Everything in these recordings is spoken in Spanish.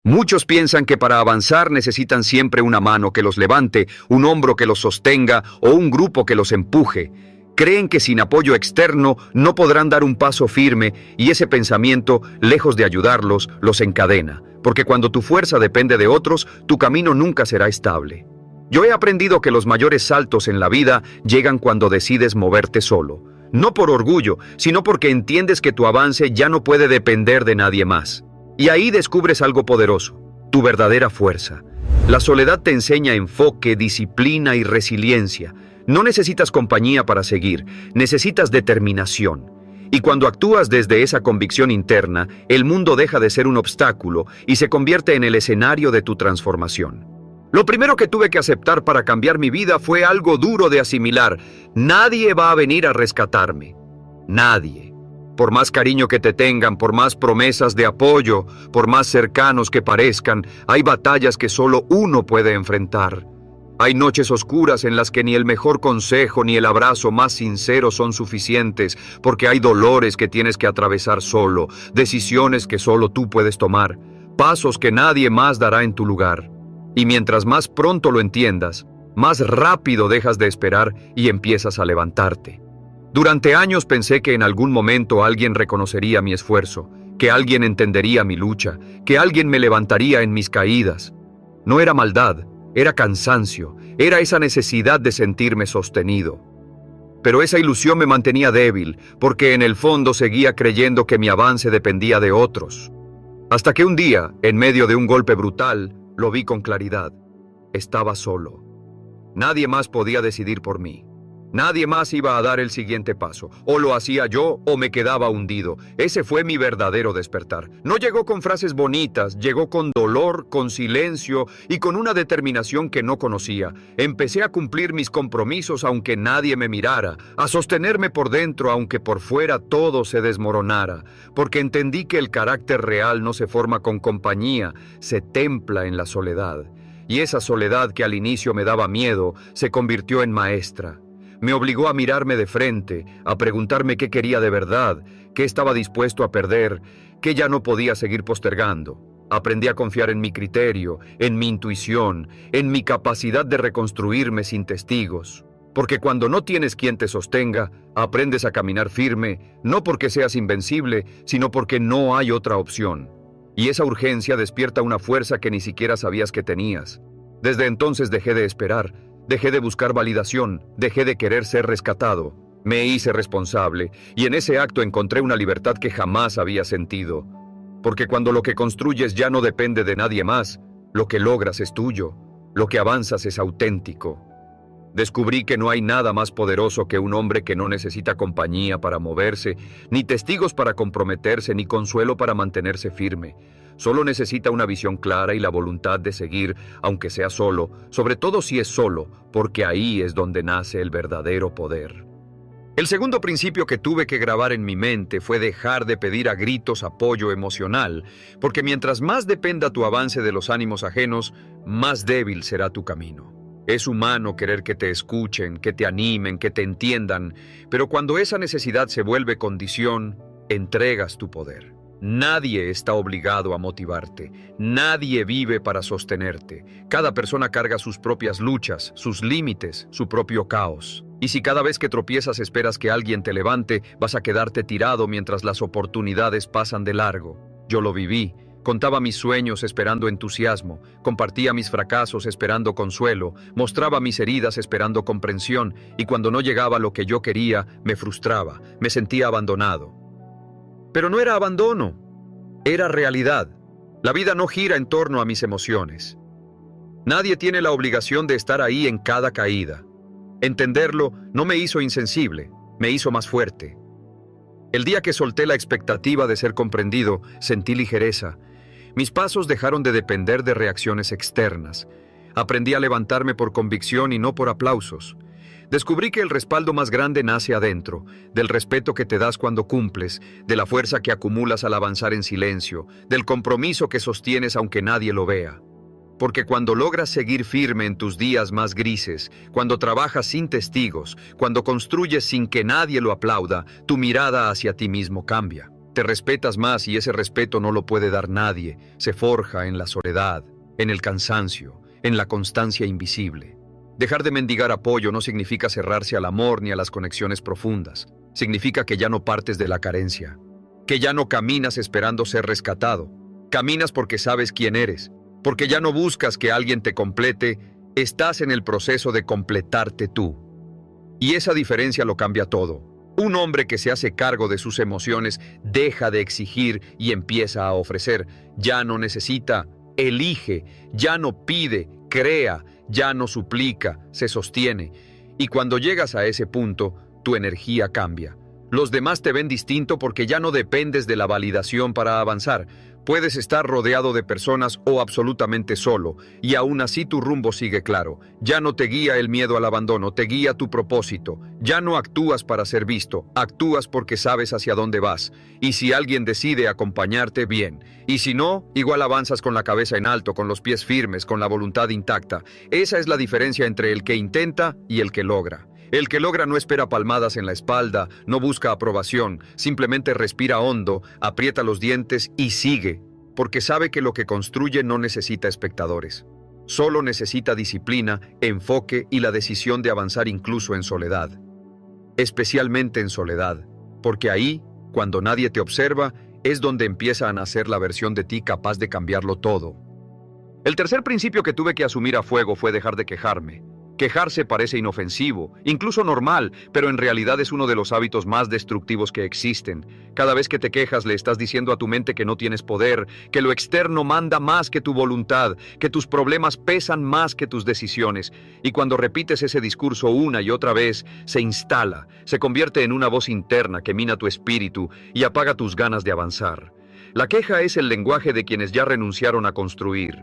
Muchos piensan que para avanzar necesitan siempre una mano que los levante, un hombro que los sostenga o un grupo que los empuje. Creen que sin apoyo externo no podrán dar un paso firme y ese pensamiento, lejos de ayudarlos, los encadena, porque cuando tu fuerza depende de otros, tu camino nunca será estable. Yo he aprendido que los mayores saltos en la vida llegan cuando decides moverte solo, no por orgullo, sino porque entiendes que tu avance ya no puede depender de nadie más. Y ahí descubres algo poderoso, tu verdadera fuerza. La soledad te enseña enfoque, disciplina y resiliencia. No necesitas compañía para seguir, necesitas determinación. Y cuando actúas desde esa convicción interna, el mundo deja de ser un obstáculo y se convierte en el escenario de tu transformación. Lo primero que tuve que aceptar para cambiar mi vida fue algo duro de asimilar. Nadie va a venir a rescatarme. Nadie. Por más cariño que te tengan, por más promesas de apoyo, por más cercanos que parezcan, hay batallas que solo uno puede enfrentar. Hay noches oscuras en las que ni el mejor consejo ni el abrazo más sincero son suficientes, porque hay dolores que tienes que atravesar solo, decisiones que solo tú puedes tomar, pasos que nadie más dará en tu lugar. Y mientras más pronto lo entiendas, más rápido dejas de esperar y empiezas a levantarte. Durante años pensé que en algún momento alguien reconocería mi esfuerzo, que alguien entendería mi lucha, que alguien me levantaría en mis caídas. No era maldad, era cansancio, era esa necesidad de sentirme sostenido. Pero esa ilusión me mantenía débil, porque en el fondo seguía creyendo que mi avance dependía de otros. Hasta que un día, en medio de un golpe brutal, lo vi con claridad. Estaba solo. Nadie más podía decidir por mí. Nadie más iba a dar el siguiente paso. O lo hacía yo o me quedaba hundido. Ese fue mi verdadero despertar. No llegó con frases bonitas, llegó con dolor, con silencio y con una determinación que no conocía. Empecé a cumplir mis compromisos aunque nadie me mirara, a sostenerme por dentro aunque por fuera todo se desmoronara, porque entendí que el carácter real no se forma con compañía, se templa en la soledad. Y esa soledad que al inicio me daba miedo, se convirtió en maestra. Me obligó a mirarme de frente, a preguntarme qué quería de verdad, qué estaba dispuesto a perder, qué ya no podía seguir postergando. Aprendí a confiar en mi criterio, en mi intuición, en mi capacidad de reconstruirme sin testigos. Porque cuando no tienes quien te sostenga, aprendes a caminar firme, no porque seas invencible, sino porque no hay otra opción. Y esa urgencia despierta una fuerza que ni siquiera sabías que tenías. Desde entonces dejé de esperar. Dejé de buscar validación, dejé de querer ser rescatado. Me hice responsable y en ese acto encontré una libertad que jamás había sentido. Porque cuando lo que construyes ya no depende de nadie más, lo que logras es tuyo, lo que avanzas es auténtico. Descubrí que no hay nada más poderoso que un hombre que no necesita compañía para moverse, ni testigos para comprometerse, ni consuelo para mantenerse firme. Solo necesita una visión clara y la voluntad de seguir, aunque sea solo, sobre todo si es solo, porque ahí es donde nace el verdadero poder. El segundo principio que tuve que grabar en mi mente fue dejar de pedir a gritos apoyo emocional, porque mientras más dependa tu avance de los ánimos ajenos, más débil será tu camino. Es humano querer que te escuchen, que te animen, que te entiendan, pero cuando esa necesidad se vuelve condición, entregas tu poder. Nadie está obligado a motivarte, nadie vive para sostenerte. Cada persona carga sus propias luchas, sus límites, su propio caos. Y si cada vez que tropiezas esperas que alguien te levante, vas a quedarte tirado mientras las oportunidades pasan de largo. Yo lo viví. Contaba mis sueños esperando entusiasmo, compartía mis fracasos esperando consuelo, mostraba mis heridas esperando comprensión, y cuando no llegaba lo que yo quería, me frustraba, me sentía abandonado. Pero no era abandono, era realidad. La vida no gira en torno a mis emociones. Nadie tiene la obligación de estar ahí en cada caída. Entenderlo no me hizo insensible, me hizo más fuerte. El día que solté la expectativa de ser comprendido, sentí ligereza. Mis pasos dejaron de depender de reacciones externas. Aprendí a levantarme por convicción y no por aplausos. Descubrí que el respaldo más grande nace adentro, del respeto que te das cuando cumples, de la fuerza que acumulas al avanzar en silencio, del compromiso que sostienes aunque nadie lo vea. Porque cuando logras seguir firme en tus días más grises, cuando trabajas sin testigos, cuando construyes sin que nadie lo aplauda, tu mirada hacia ti mismo cambia. Te respetas más y ese respeto no lo puede dar nadie. Se forja en la soledad, en el cansancio, en la constancia invisible. Dejar de mendigar apoyo no significa cerrarse al amor ni a las conexiones profundas. Significa que ya no partes de la carencia, que ya no caminas esperando ser rescatado. Caminas porque sabes quién eres, porque ya no buscas que alguien te complete, estás en el proceso de completarte tú. Y esa diferencia lo cambia todo. Un hombre que se hace cargo de sus emociones deja de exigir y empieza a ofrecer. Ya no necesita, elige, ya no pide, crea, ya no suplica, se sostiene. Y cuando llegas a ese punto, tu energía cambia. Los demás te ven distinto porque ya no dependes de la validación para avanzar. Puedes estar rodeado de personas o absolutamente solo, y aún así tu rumbo sigue claro. Ya no te guía el miedo al abandono, te guía tu propósito. Ya no actúas para ser visto, actúas porque sabes hacia dónde vas. Y si alguien decide acompañarte, bien. Y si no, igual avanzas con la cabeza en alto, con los pies firmes, con la voluntad intacta. Esa es la diferencia entre el que intenta y el que logra. El que logra no espera palmadas en la espalda, no busca aprobación, simplemente respira hondo, aprieta los dientes y sigue, porque sabe que lo que construye no necesita espectadores. Solo necesita disciplina, enfoque y la decisión de avanzar incluso en soledad. Especialmente en soledad, porque ahí, cuando nadie te observa, es donde empieza a nacer la versión de ti capaz de cambiarlo todo. El tercer principio que tuve que asumir a fuego fue dejar de quejarme. Quejarse parece inofensivo, incluso normal, pero en realidad es uno de los hábitos más destructivos que existen. Cada vez que te quejas le estás diciendo a tu mente que no tienes poder, que lo externo manda más que tu voluntad, que tus problemas pesan más que tus decisiones. Y cuando repites ese discurso una y otra vez, se instala, se convierte en una voz interna que mina tu espíritu y apaga tus ganas de avanzar. La queja es el lenguaje de quienes ya renunciaron a construir.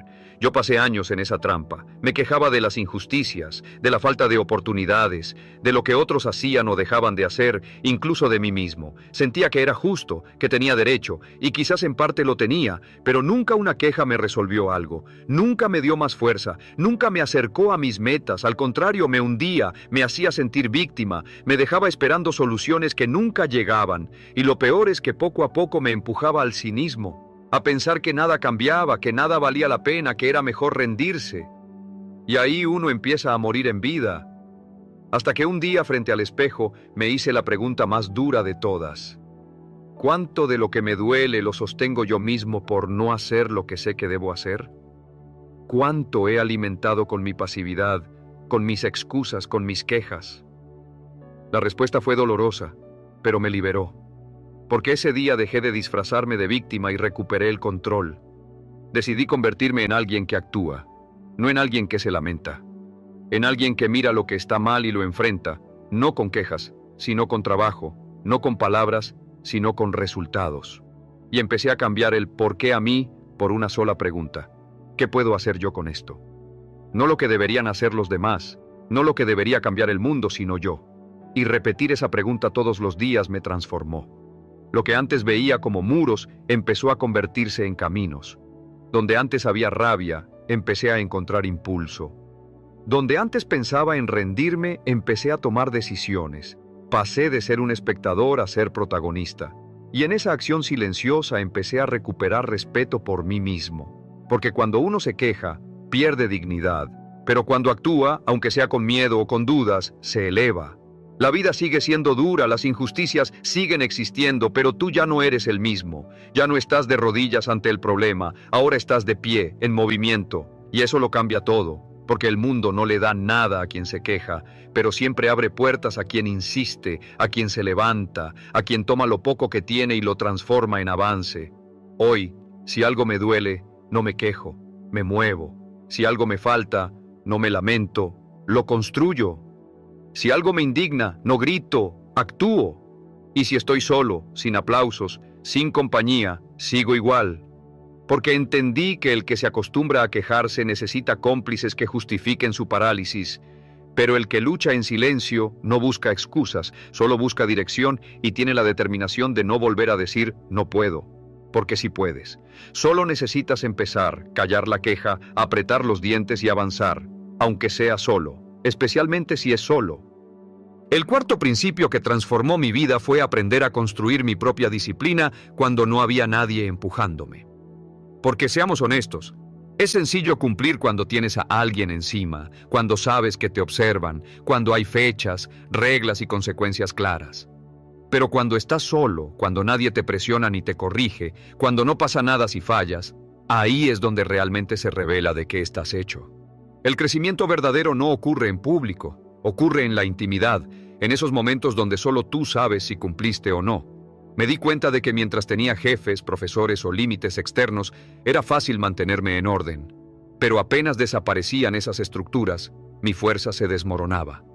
Yo pasé años en esa trampa. Me quejaba de las injusticias, de la falta de oportunidades, de lo que otros hacían o dejaban de hacer, incluso de mí mismo. Sentía que era justo, que tenía derecho, y quizás en parte lo tenía, pero nunca una queja me resolvió algo. Nunca me dio más fuerza, nunca me acercó a mis metas, al contrario, me hundía, me hacía sentir víctima, me dejaba esperando soluciones que nunca llegaban, y lo peor es que poco a poco me empujaba al cinismo, a pensar que nada cambiaba, que nada valía la pena, que era mejor rendirse. Y ahí uno empieza a morir en vida. Hasta que un día frente al espejo me hice la pregunta más dura de todas. ¿Cuánto de lo que me duele lo sostengo yo mismo por no hacer lo que sé que debo hacer? ¿Cuánto he alimentado con mi pasividad, con mis excusas, con mis quejas? La respuesta fue dolorosa, pero me liberó. Porque ese día dejé de disfrazarme de víctima y recuperé el control. Decidí convertirme en alguien que actúa, no en alguien que se lamenta. En alguien que mira lo que está mal y lo enfrenta, no con quejas, sino con trabajo, no con palabras, sino con resultados. Y empecé a cambiar el por qué a mí por una sola pregunta. ¿Qué puedo hacer yo con esto? No lo que deberían hacer los demás, no lo que debería cambiar el mundo, sino yo. Y repetir esa pregunta todos los días me transformó. Lo que antes veía como muros empezó a convertirse en caminos. Donde antes había rabia, empecé a encontrar impulso. Donde antes pensaba en rendirme, empecé a tomar decisiones. Pasé de ser un espectador a ser protagonista. Y en esa acción silenciosa empecé a recuperar respeto por mí mismo. Porque cuando uno se queja, pierde dignidad. Pero cuando actúa, aunque sea con miedo o con dudas, se eleva. La vida sigue siendo dura, las injusticias siguen existiendo, pero tú ya no eres el mismo. Ya no estás de rodillas ante el problema, ahora estás de pie, en movimiento. Y eso lo cambia todo, porque el mundo no le da nada a quien se queja, pero siempre abre puertas a quien insiste, a quien se levanta, a quien toma lo poco que tiene y lo transforma en avance. Hoy, si algo me duele, no me quejo, me muevo. Si algo me falta, no me lamento, lo construyo. Si algo me indigna, no grito, actúo. Y si estoy solo, sin aplausos, sin compañía, sigo igual. Porque entendí que el que se acostumbra a quejarse necesita cómplices que justifiquen su parálisis. Pero el que lucha en silencio no busca excusas, solo busca dirección y tiene la determinación de no volver a decir no puedo. Porque sí puedes. Solo necesitas empezar, callar la queja, apretar los dientes y avanzar, aunque sea solo. Especialmente si es solo. El cuarto principio que transformó mi vida fue aprender a construir mi propia disciplina cuando no había nadie empujándome. Porque seamos honestos, es sencillo cumplir cuando tienes a alguien encima, cuando sabes que te observan, cuando hay fechas, reglas y consecuencias claras. Pero cuando estás solo, cuando nadie te presiona ni te corrige, cuando no pasa nada si fallas, ahí es donde realmente se revela de qué estás hecho. El crecimiento verdadero no ocurre en público, ocurre en la intimidad, en esos momentos donde solo tú sabes si cumpliste o no. Me di cuenta de que mientras tenía jefes, profesores o límites externos, era fácil mantenerme en orden. Pero apenas desaparecían esas estructuras, mi fuerza se desmoronaba.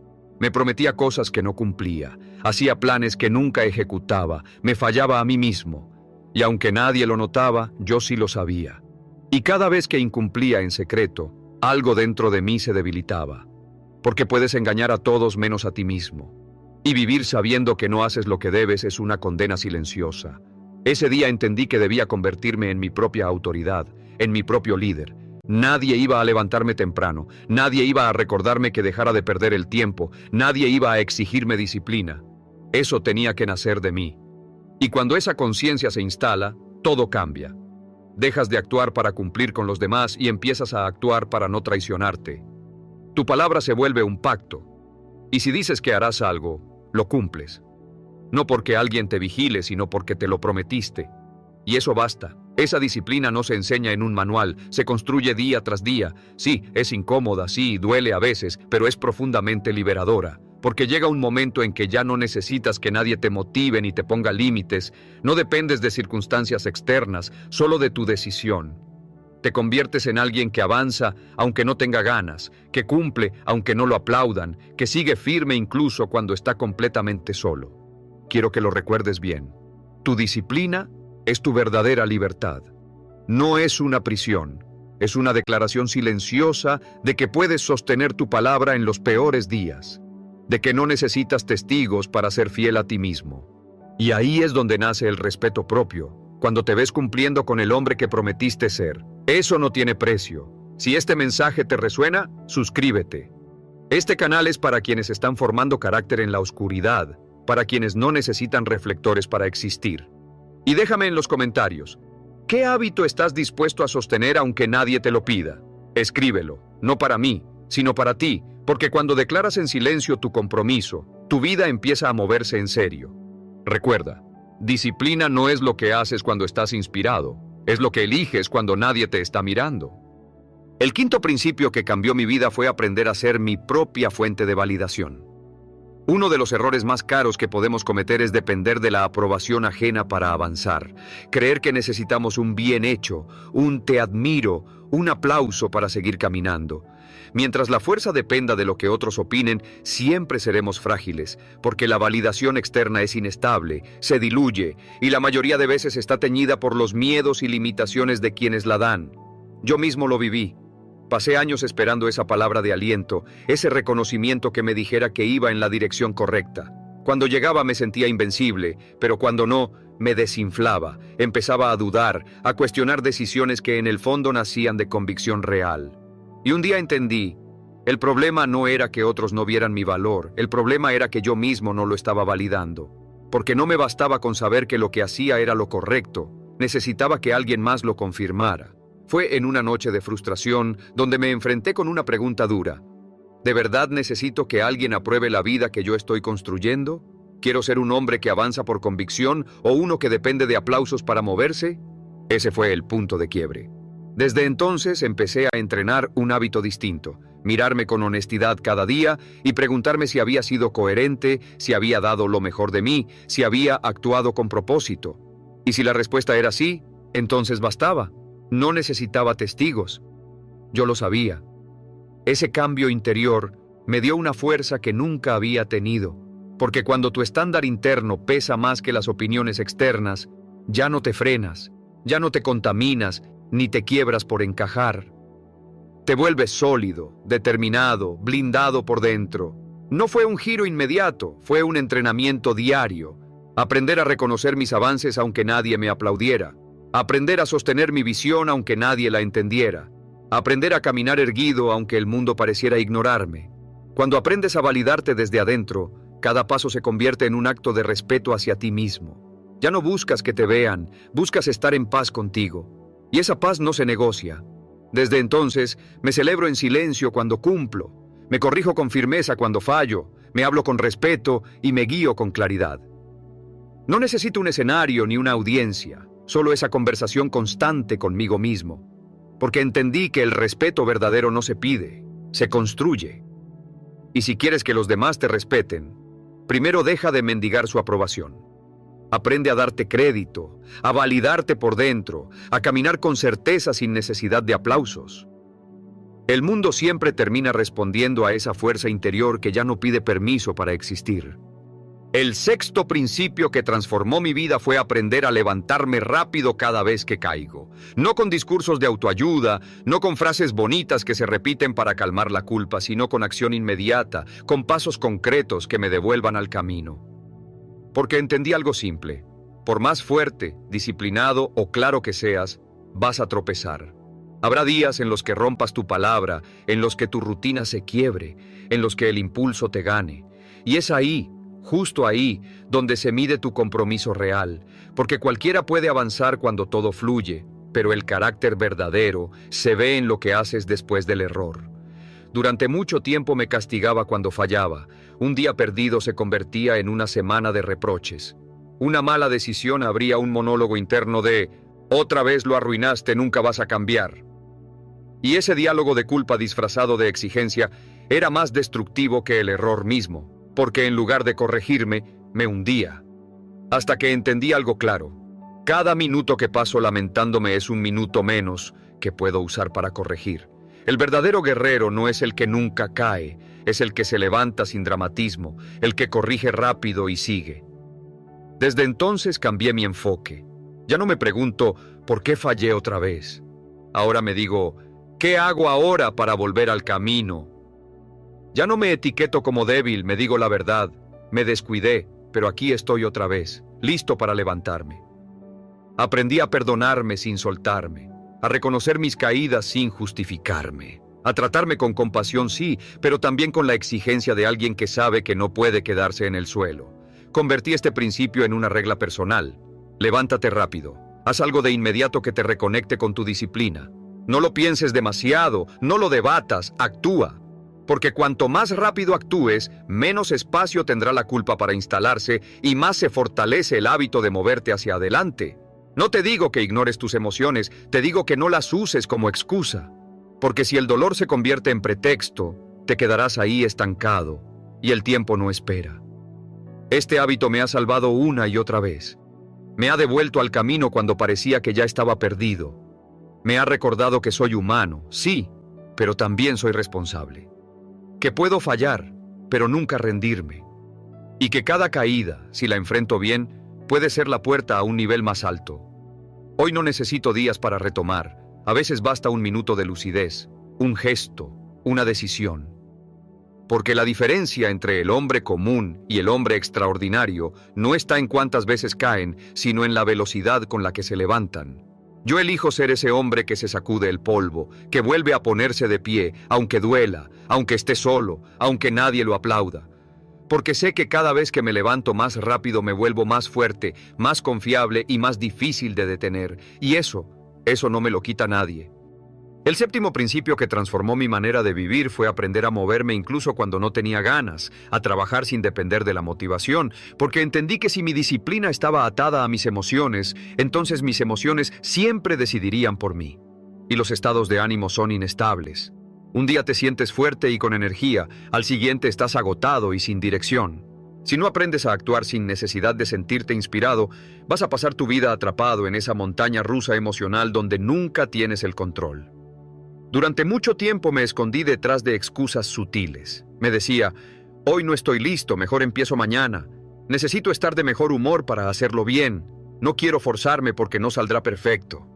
Me prometía cosas que no cumplía, hacía planes que nunca ejecutaba, me fallaba a mí mismo. Y aunque nadie lo notaba, yo sí lo sabía. Y cada vez que incumplía en secreto, algo dentro de mí se debilitaba. Porque puedes engañar a todos menos a ti mismo. Y vivir sabiendo que no haces lo que debes es una condena silenciosa. Ese día entendí que debía convertirme en mi propia autoridad, en mi propio líder. Nadie iba a levantarme temprano, nadie iba a recordarme que dejara de perder el tiempo, nadie iba a exigirme disciplina. Eso tenía que nacer de mí. Y cuando esa conciencia se instala, todo cambia. Dejas de actuar para cumplir con los demás y empiezas a actuar para no traicionarte. Tu palabra se vuelve un pacto. Y si dices que harás algo, lo cumples. No porque alguien te vigile, sino porque te lo prometiste. Y eso basta. Esa disciplina no se enseña en un manual, se construye día tras día. Sí, es incómoda, sí, duele a veces, pero es profundamente liberadora. Porque llega un momento en que ya no necesitas que nadie te motive ni te ponga límites. No dependes de circunstancias externas, solo de tu decisión. Te conviertes en alguien que avanza aunque no tenga ganas, que cumple aunque no lo aplaudan, que sigue firme incluso cuando está completamente solo. Quiero que lo recuerdes bien. Tu disciplina es tu verdadera libertad. No es una prisión, es una declaración silenciosa de que puedes sostener tu palabra en los peores días, de que no necesitas testigos para ser fiel a ti mismo. Y ahí es donde nace el respeto propio, cuando te ves cumpliendo con el hombre que prometiste ser. Eso no tiene precio. Si este mensaje te resuena, suscríbete. Este canal es para quienes están formando carácter en la oscuridad, para quienes no necesitan reflectores para existir. Y déjame en los comentarios, ¿qué hábito estás dispuesto a sostener aunque nadie te lo pida? Escríbelo, no para mí, sino para ti, porque cuando declaras en silencio tu compromiso, tu vida empieza a moverse en serio. Recuerda, disciplina no es lo que haces cuando estás inspirado, es lo que eliges cuando nadie te está mirando. El quinto principio que cambió mi vida fue aprender a ser mi propia fuente de validación. Uno de los errores más caros que podemos cometer es depender de la aprobación ajena para avanzar. Creer que necesitamos un bien hecho, un te admiro, un aplauso para seguir caminando. Mientras la fuerza dependa de lo que otros opinen, siempre seremos frágiles, porque la validación externa es inestable, se diluye, y la mayoría de veces está teñida por los miedos y limitaciones de quienes la dan. Yo mismo lo viví. Pasé años esperando esa palabra de aliento, ese reconocimiento que me dijera que iba en la dirección correcta. Cuando llegaba me sentía invencible, pero cuando no, me desinflaba, empezaba a dudar, a cuestionar decisiones que en el fondo nacían de convicción real. Y un día entendí, el problema no era que otros no vieran mi valor, el problema era que yo mismo no lo estaba validando. Porque no me bastaba con saber que lo que hacía era lo correcto, necesitaba que alguien más lo confirmara. Fue en una noche de frustración donde me enfrenté con una pregunta dura. ¿De verdad necesito que alguien apruebe la vida que yo estoy construyendo? ¿Quiero ser un hombre que avanza por convicción o uno que depende de aplausos para moverse? Ese fue el punto de quiebre. Desde entonces empecé a entrenar un hábito distinto, mirarme con honestidad cada día y preguntarme si había sido coherente, si había dado lo mejor de mí, si había actuado con propósito. Y si la respuesta era sí, entonces bastaba. No necesitaba testigos. Yo lo sabía. Ese cambio interior me dio una fuerza que nunca había tenido, porque cuando tu estándar interno pesa más que las opiniones externas, ya no te frenas, ya no te contaminas, ni te quiebras por encajar. Te vuelves sólido, determinado, blindado por dentro. No fue un giro inmediato, fue un entrenamiento diario. Aprender a reconocer mis avances aunque nadie me aplaudiera. Aprender a sostener mi visión aunque nadie la entendiera. Aprender a caminar erguido aunque el mundo pareciera ignorarme. Cuando aprendes a validarte desde adentro, Cada paso se convierte en un acto de respeto hacia ti mismo. Ya no buscas que te vean, buscas estar en paz contigo. Y esa paz no se negocia. Desde entonces, me celebro en silencio cuando cumplo, me corrijo con firmeza cuando fallo, me hablo con respeto y me guío con claridad. No necesito un escenario ni una audiencia, solo esa conversación constante conmigo mismo, porque entendí que el respeto verdadero no se pide, se construye. Y si quieres que los demás te respeten, primero deja de mendigar su aprobación. Aprende a darte crédito, a validarte por dentro, a caminar con certeza sin necesidad de aplausos. El mundo siempre termina respondiendo a esa fuerza interior que ya no pide permiso para existir. El sexto principio que transformó mi vida fue aprender a levantarme rápido cada vez que caigo. No con discursos de autoayuda, no con frases bonitas que se repiten para calmar la culpa, sino con acción inmediata, con pasos concretos que me devuelvan al camino. Porque entendí algo simple: por más fuerte, disciplinado o claro que seas, vas a tropezar. Habrá días en los que rompas tu palabra, en los que tu rutina se quiebre, en los que el impulso te gane. Y es ahí, justo ahí, donde se mide tu compromiso real, porque cualquiera puede avanzar cuando todo fluye, pero el carácter verdadero se ve en lo que haces después del error. Durante mucho tiempo me castigaba cuando fallaba. Un día perdido se convertía en una semana de reproches. Una mala decisión abría un monólogo interno de «otra vez lo arruinaste, nunca vas a cambiar». Y ese diálogo de culpa disfrazado de exigencia era más destructivo que el error mismo, porque en lugar de corregirme, me hundía. Hasta que entendí algo claro: cada minuto que paso lamentándome es un minuto menos que puedo usar para corregir. El verdadero guerrero no es el que nunca cae, es el que se levanta sin dramatismo, el que corrige rápido y sigue. Desde entonces cambié mi enfoque. Ya no me pregunto ¿por qué fallé otra vez? Ahora me digo ¿qué hago ahora para volver al camino? Ya no me etiqueto como débil, me digo la verdad. Me descuidé, pero aquí estoy otra vez, listo para levantarme. Aprendí a perdonarme sin soltarme, a reconocer mis caídas sin justificarme, a tratarme con compasión sí, pero también con la exigencia de alguien que sabe que no puede quedarse en el suelo. Convertí este principio en una regla personal. Levántate rápido, haz algo de inmediato que te reconecte con tu disciplina. No lo pienses demasiado, no lo debatas, actúa. Porque cuanto más rápido actúes, menos espacio tendrá la culpa para instalarse y más se fortalece el hábito de moverte hacia adelante. No te digo que ignores tus emociones, te digo que no las uses como excusa. Porque si el dolor se convierte en pretexto, te quedarás ahí estancado y el tiempo no espera. Este hábito me ha salvado una y otra vez. Me ha devuelto al camino cuando parecía que ya estaba perdido. Me ha recordado que soy humano, sí, pero también soy responsable. Que puedo fallar, pero nunca rendirme. Y que cada caída, si la enfrento bien, puede ser la puerta a un nivel más alto. Hoy no necesito días para retomar. A veces basta un minuto de lucidez, un gesto, una decisión. Porque la diferencia entre el hombre común y el hombre extraordinario no está en cuántas veces caen, sino en la velocidad con la que se levantan. Yo elijo ser ese hombre que se sacude el polvo, que vuelve a ponerse de pie, aunque duela, aunque esté solo, aunque nadie lo aplauda. Porque sé que cada vez que me levanto más rápido me vuelvo más fuerte, más confiable y más difícil de detener. Y eso no me lo quita nadie. El séptimo principio que transformó mi manera de vivir fue aprender a moverme incluso cuando no tenía ganas, a trabajar sin depender de la motivación, porque entendí que si mi disciplina estaba atada a mis emociones, entonces mis emociones siempre decidirían por mí. Y los estados de ánimo son inestables. Un día te sientes fuerte y con energía, al siguiente estás agotado y sin dirección. Si no aprendes a actuar sin necesidad de sentirte inspirado, vas a pasar tu vida atrapado en esa montaña rusa emocional donde nunca tienes el control. Durante mucho tiempo me escondí detrás de excusas sutiles. Me decía, hoy no estoy listo, mejor empiezo mañana. Necesito estar de mejor humor para hacerlo bien. No quiero forzarme porque no saldrá perfecto.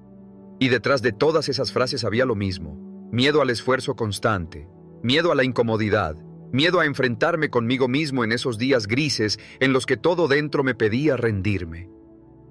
Y detrás de todas esas frases había lo mismo: miedo al esfuerzo constante, miedo a la incomodidad, miedo a enfrentarme conmigo mismo en esos días grises en los que todo dentro me pedía rendirme.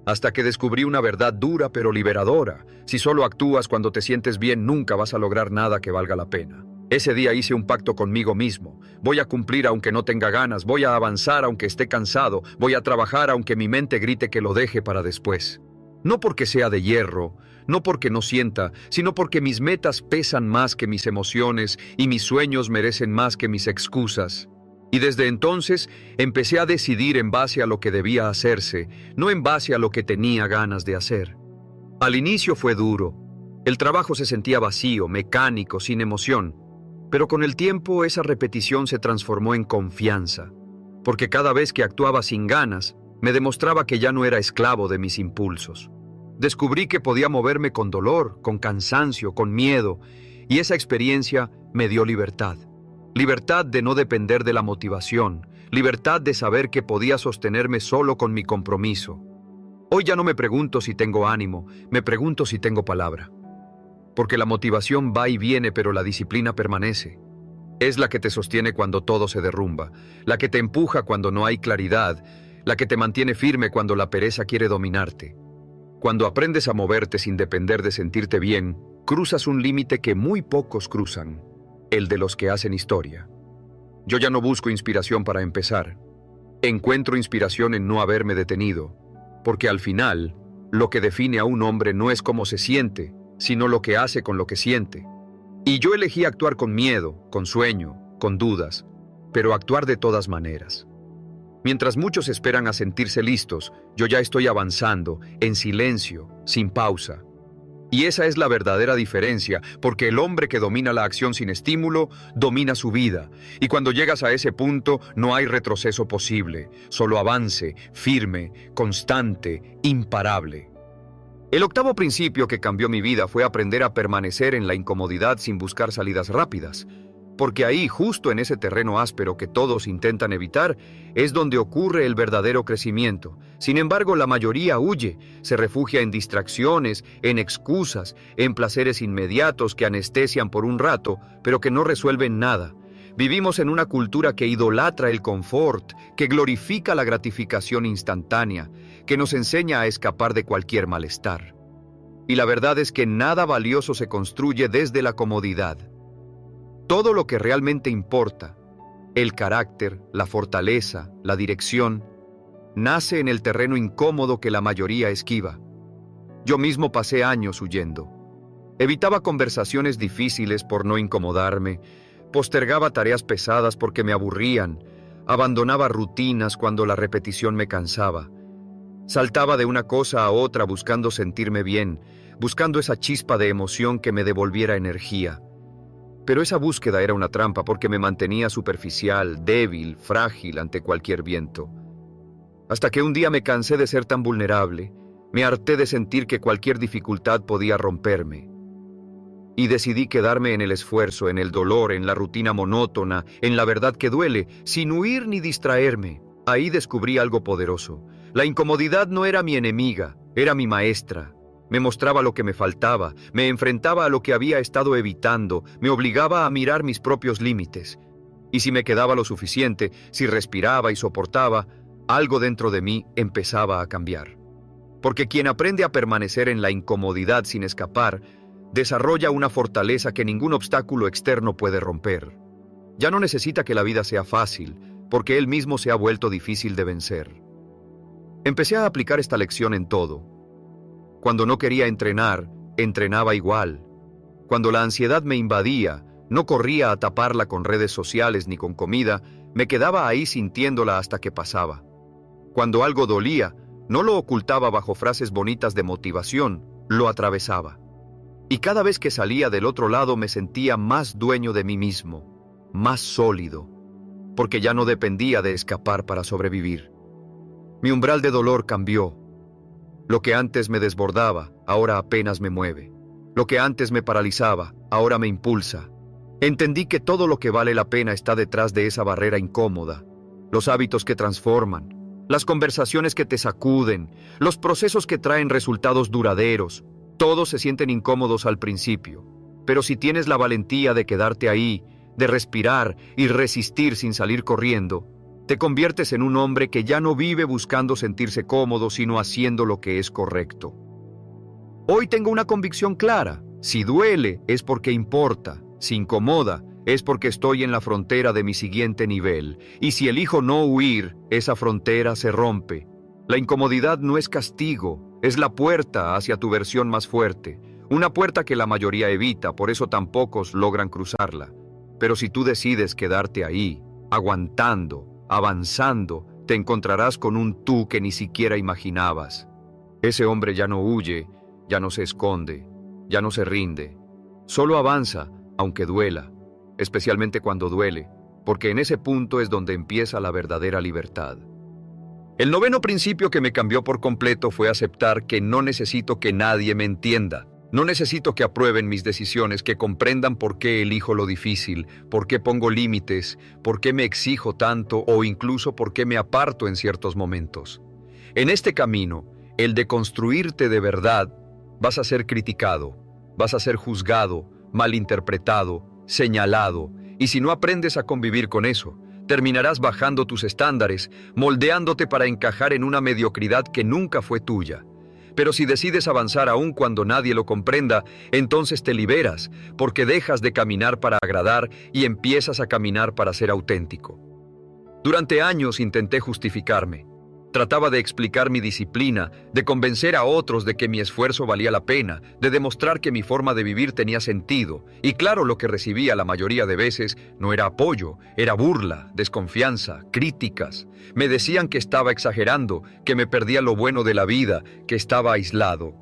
Hasta que descubrí una verdad dura pero liberadora: si solo actúas cuando te sientes bien, nunca vas a lograr nada que valga la pena. Ese día hice un pacto conmigo mismo. Voy a cumplir aunque no tenga ganas, voy a avanzar aunque esté cansado, voy a trabajar aunque mi mente grite que lo deje para después. No porque sea de hierro, no porque no sienta, sino porque mis metas pesan más que mis emociones y mis sueños merecen más que mis excusas. Y desde entonces empecé a decidir en base a lo que debía hacerse, no en base a lo que tenía ganas de hacer. Al inicio fue duro. El trabajo se sentía vacío, mecánico, sin emoción. Pero con el tiempo esa repetición se transformó en confianza, porque cada vez que actuaba sin ganas, me demostraba que ya no era esclavo de mis impulsos. Descubrí que podía moverme con dolor, con cansancio, con miedo, y esa experiencia me dio libertad. Libertad de no depender de la motivación, libertad de saber que podía sostenerme solo con mi compromiso. Hoy ya no me pregunto si tengo ánimo, me pregunto si tengo palabra. Porque la motivación va y viene, pero la disciplina permanece. Es la que te sostiene cuando todo se derrumba, la que te empuja cuando no hay claridad, la que te mantiene firme cuando la pereza quiere dominarte. Cuando aprendes a moverte sin depender de sentirte bien, cruzas un límite que muy pocos cruzan, el de los que hacen historia. Yo ya no busco inspiración para empezar. Encuentro inspiración en no haberme detenido, porque al final, lo que define a un hombre no es cómo se siente, sino lo que hace con lo que siente. Y yo elegí actuar con miedo, con sueño, con dudas, pero actuar de todas maneras. Mientras muchos esperan a sentirse listos, yo ya estoy avanzando, en silencio, sin pausa. Y esa es la verdadera diferencia, porque el hombre que domina la acción sin estímulo, domina su vida. Y cuando llegas a ese punto, no hay retroceso posible, solo avance, firme, constante, imparable. El octavo principio que cambió mi vida fue aprender a permanecer en la incomodidad sin buscar salidas rápidas. Porque ahí, justo en ese terreno áspero que todos intentan evitar, es donde ocurre el verdadero crecimiento. Sin embargo, la mayoría huye, se refugia en distracciones, en excusas, en placeres inmediatos que anestesian por un rato, pero que no resuelven nada. Vivimos en una cultura que idolatra el confort, que glorifica la gratificación instantánea, que nos enseña a escapar de cualquier malestar. Y la verdad es que nada valioso se construye desde la comodidad. Todo lo que realmente importa, el carácter, la fortaleza, la dirección, nace en el terreno incómodo que la mayoría esquiva. Yo mismo pasé años huyendo. Evitaba conversaciones difíciles por no incomodarme, postergaba tareas pesadas porque me aburrían, abandonaba rutinas cuando la repetición me cansaba. Saltaba de una cosa a otra buscando sentirme bien, buscando esa chispa de emoción que me devolviera energía. Pero esa búsqueda era una trampa porque me mantenía superficial, débil, frágil ante cualquier viento. Hasta que un día me cansé de ser tan vulnerable, me harté de sentir que cualquier dificultad podía romperme. Y decidí quedarme en el esfuerzo, en el dolor, en la rutina monótona, en la verdad que duele, sin huir ni distraerme. Ahí descubrí algo poderoso. La incomodidad no era mi enemiga, era mi maestra. Me mostraba lo que me faltaba, me enfrentaba a lo que había estado evitando, me obligaba a mirar mis propios límites. Y si me quedaba lo suficiente, si respiraba y soportaba, algo dentro de mí empezaba a cambiar. Porque quien aprende a permanecer en la incomodidad sin escapar, desarrolla una fortaleza que ningún obstáculo externo puede romper. Ya no necesita que la vida sea fácil, porque él mismo se ha vuelto difícil de vencer. Empecé a aplicar esta lección en todo. Cuando no quería entrenar, entrenaba igual. Cuando la ansiedad me invadía, no corría a taparla con redes sociales ni con comida, me quedaba ahí sintiéndola hasta que pasaba. Cuando algo dolía, no lo ocultaba bajo frases bonitas de motivación, lo atravesaba. Y cada vez que salía del otro lado me sentía más dueño de mí mismo, más sólido, porque ya no dependía de escapar para sobrevivir. Mi umbral de dolor cambió. Lo que antes me desbordaba, ahora apenas me mueve. Lo que antes me paralizaba, ahora me impulsa. Entendí que todo lo que vale la pena está detrás de esa barrera incómoda. Los hábitos que transforman, las conversaciones que te sacuden, los procesos que traen resultados duraderos. Todos se sienten incómodos al principio, pero si tienes la valentía de quedarte ahí, de respirar y resistir sin salir corriendo, te conviertes en un hombre que ya no vive buscando sentirse cómodo, sino haciendo lo que es correcto. Hoy tengo una convicción clara: si duele es porque importa, si incomoda es porque estoy en la frontera de mi siguiente nivel, y si elijo no huir, esa frontera se rompe. La incomodidad no es castigo, es la puerta hacia tu versión más fuerte, una puerta que la mayoría evita, por eso tan pocos logran cruzarla. Pero si tú decides quedarte ahí, aguantando, avanzando, te encontrarás con un tú que ni siquiera imaginabas. Ese hombre ya no huye, ya no se esconde, ya no se rinde. Solo avanza, aunque duela, especialmente cuando duele, porque en ese punto es donde empieza la verdadera libertad. El noveno principio que me cambió por completo fue aceptar que no necesito que nadie me entienda. No necesito que aprueben mis decisiones, que comprendan por qué elijo lo difícil, por qué pongo límites, por qué me exijo tanto o incluso por qué me aparto en ciertos momentos. En este camino, el de construirte de verdad, vas a ser criticado, vas a ser juzgado, malinterpretado, señalado, y si no aprendes a convivir con eso, terminarás bajando tus estándares, moldeándote para encajar en una mediocridad que nunca fue tuya. Pero si decides avanzar aún cuando nadie lo comprenda, entonces te liberas, porque dejas de caminar para agradar y empiezas a caminar para ser auténtico. Durante años intenté justificarme. Trataba de explicar mi disciplina, de convencer a otros de que mi esfuerzo valía la pena, de demostrar que mi forma de vivir tenía sentido. Y claro, lo que recibía la mayoría de veces no era apoyo, era burla, desconfianza, críticas. Me decían que estaba exagerando, que me perdía lo bueno de la vida, que estaba aislado.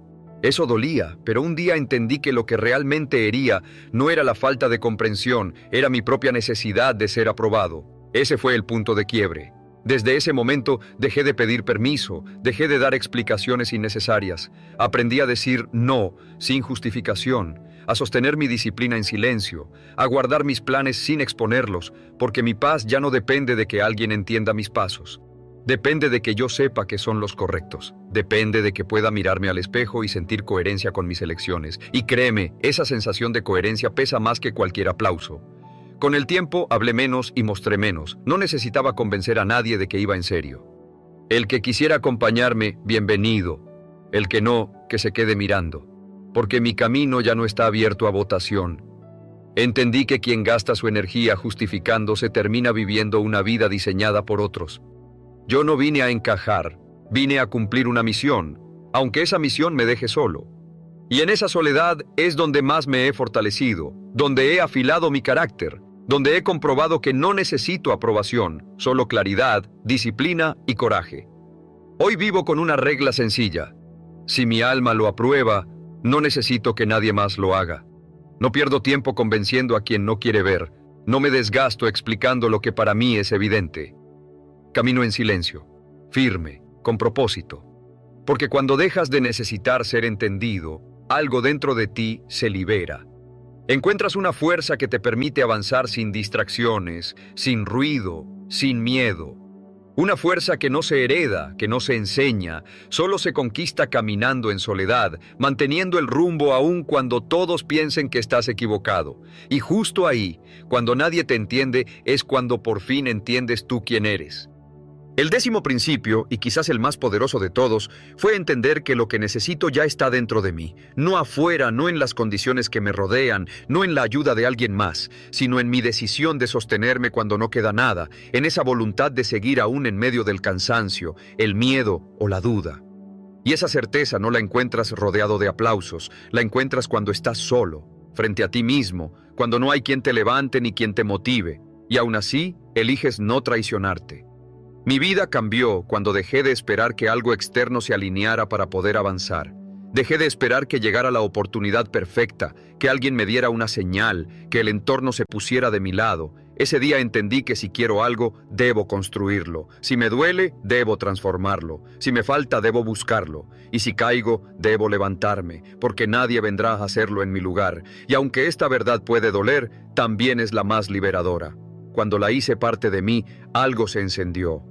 Eso dolía, pero un día entendí que lo que realmente hería no era la falta de comprensión, era mi propia necesidad de ser aprobado. Ese fue el punto de quiebre. Desde ese momento dejé de pedir permiso, dejé de dar explicaciones innecesarias. Aprendí a decir no, sin justificación, a sostener mi disciplina en silencio, a guardar mis planes sin exponerlos, porque mi paz ya no depende de que alguien entienda mis pasos. Depende de que yo sepa que son los correctos. Depende de que pueda mirarme al espejo y sentir coherencia con mis elecciones. Y créeme, esa sensación de coherencia pesa más que cualquier aplauso. Con el tiempo hablé menos y mostré menos. No necesitaba convencer a nadie de que iba en serio. El que quisiera acompañarme, bienvenido. El que no, que se quede mirando. Porque mi camino ya no está abierto a votación. Entendí que quien gasta su energía justificándose termina viviendo una vida diseñada por otros. Yo no vine a encajar, vine a cumplir una misión, aunque esa misión me deje solo. Y en esa soledad es donde más me he fortalecido, donde he afilado mi carácter, donde he comprobado que no necesito aprobación, solo claridad, disciplina y coraje. Hoy vivo con una regla sencilla. Si mi alma lo aprueba, no necesito que nadie más lo haga. No pierdo tiempo convenciendo a quien no quiere ver, no me desgasto explicando lo que para mí es evidente. Camino en silencio, firme, con propósito. Porque cuando dejas de necesitar ser entendido, algo dentro de ti se libera. Encuentras una fuerza que te permite avanzar sin distracciones, sin ruido, sin miedo. Una fuerza que no se hereda, que no se enseña, solo se conquista caminando en soledad, manteniendo el rumbo aun cuando todos piensen que estás equivocado. Y justo ahí, cuando nadie te entiende, es cuando por fin entiendes tú quién eres. El 10º principio, y quizás el más poderoso de todos, fue entender que lo que necesito ya está dentro de mí, no afuera, no en las condiciones que me rodean, no en la ayuda de alguien más, sino en mi decisión de sostenerme cuando no queda nada, en esa voluntad de seguir aún en medio del cansancio, el miedo o la duda. Y esa certeza no la encuentras rodeado de aplausos, la encuentras cuando estás solo, frente a ti mismo, cuando no hay quien te levante ni quien te motive, y aún así eliges no traicionarte. Mi vida cambió cuando dejé de esperar que algo externo se alineara para poder avanzar. Dejé de esperar que llegara la oportunidad perfecta, que alguien me diera una señal, que el entorno se pusiera de mi lado. Ese día entendí que si quiero algo, debo construirlo. Si me duele, debo transformarlo. Si me falta, debo buscarlo. Y si caigo, debo levantarme, porque nadie vendrá a hacerlo en mi lugar. Y aunque esta verdad puede doler, también es la más liberadora. Cuando la hice parte de mí, algo se encendió.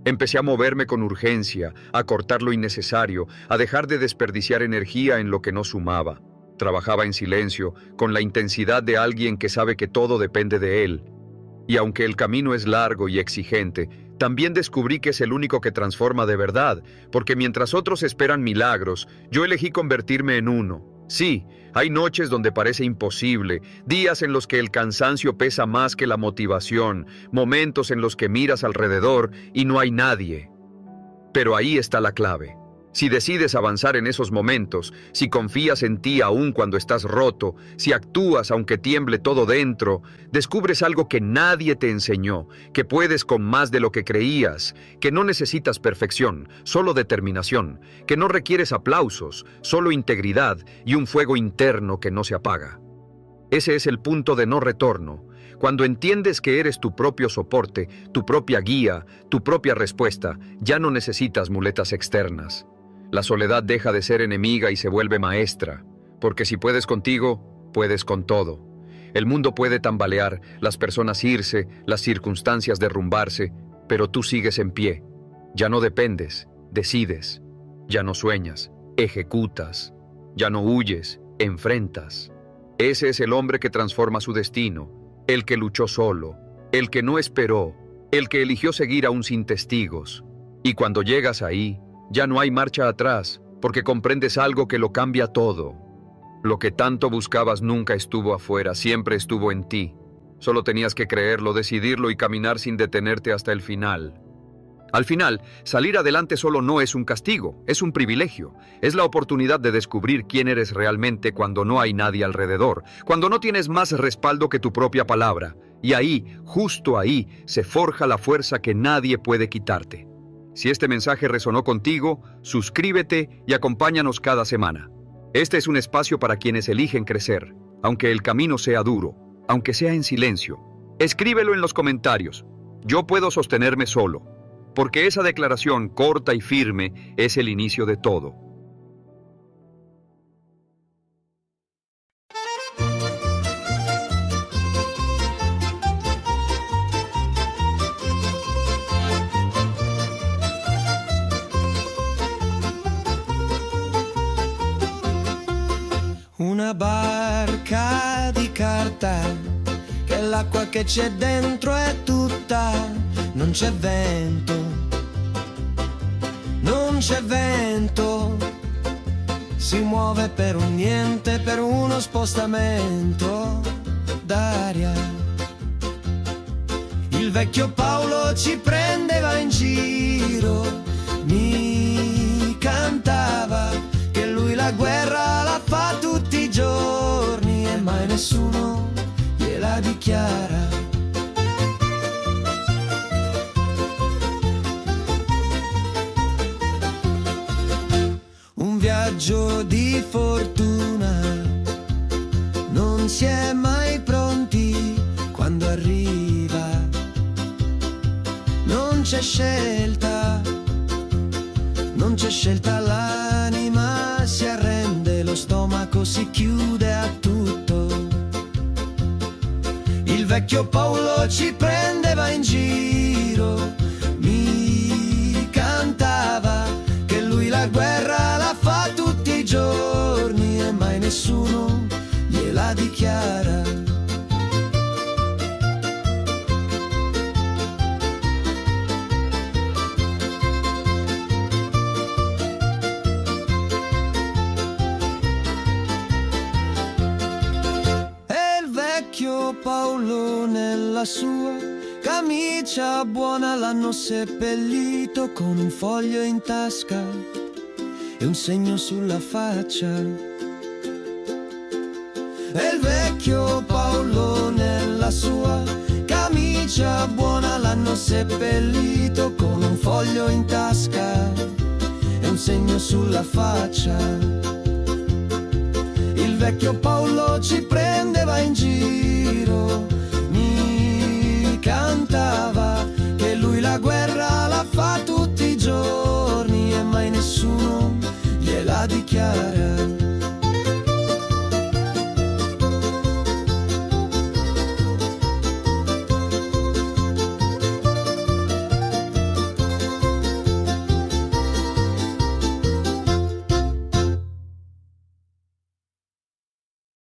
Empecé a moverme con urgencia, a cortar lo innecesario, a dejar de desperdiciar energía en lo que no sumaba. Trabajaba en silencio, con la intensidad de alguien que sabe que todo depende de él. Y aunque el camino es largo y exigente, también descubrí que es el único que transforma de verdad, porque mientras otros esperan milagros, yo elegí convertirme en uno. Sí, hay noches donde parece imposible, días en los que el cansancio pesa más que la motivación, momentos en los que miras alrededor y no hay nadie. Pero ahí está la clave. Si decides avanzar en esos momentos, si confías en ti aún cuando estás roto, si actúas aunque tiemble todo dentro, descubres algo que nadie te enseñó, que puedes con más de lo que creías, que no necesitas perfección, solo determinación, que no requieres aplausos, solo integridad y un fuego interno que no se apaga. Ese es el punto de no retorno. Cuando entiendes que eres tu propio soporte, tu propia guía, tu propia respuesta, ya no necesitas muletas externas. La soledad deja de ser enemiga y se vuelve maestra, porque si puedes contigo, puedes con todo. El mundo puede tambalear, las personas irse, las circunstancias derrumbarse, pero tú sigues en pie. Ya no dependes, decides. Ya no sueñas, ejecutas. Ya no huyes, enfrentas. Ese es el hombre que transforma su destino, el que luchó solo, el que no esperó, el que eligió seguir aún sin testigos. Y cuando llegas ahí, ya no hay marcha atrás, porque comprendes algo que lo cambia todo. Lo que tanto buscabas nunca estuvo afuera, siempre estuvo en ti. Solo tenías que creerlo, decidirlo y caminar sin detenerte hasta el final. Al final, salir adelante solo no es un castigo, es un privilegio. Es la oportunidad de descubrir quién eres realmente cuando no hay nadie alrededor, cuando no tienes más respaldo que tu propia palabra. Y ahí, justo ahí, se forja la fuerza que nadie puede quitarte. Si este mensaje resonó contigo, suscríbete y acompáñanos cada semana. Este es un espacio para quienes eligen crecer, aunque el camino sea duro, aunque sea en silencio. Escríbelo en los comentarios. Yo puedo sostenerme solo, porque esa declaración corta y firme es el inicio de todo. Una barca di carta, che l'acqua che c'è dentro è tutta, non c'è vento, non c'è vento, si muove per un niente, per uno spostamento d'aria. Il vecchio Paolo ci prendeva in giro, mi cantava che lui la guerra la fa tutti i giorni e mai nessuno gliela dichiara. Un viaggio di fortuna, non si è mai pronti quando arriva, non c'è scelta, non c'è scelta, l'anima si arrende, lo stomaco si chiude a tutto. Il vecchio Paolo ci prendeva in giro, mi cantava che lui la guerra la fa tutti i giorni e mai nessuno gliela dichiara. Paolo nella sua camicia buona l'hanno seppellito con un foglio in tasca e un segno sulla faccia. E il vecchio Paolo nella sua camicia buona l'hanno seppellito con un foglio in tasca e un segno sulla faccia. Il vecchio Paolo ci prendeva in giro,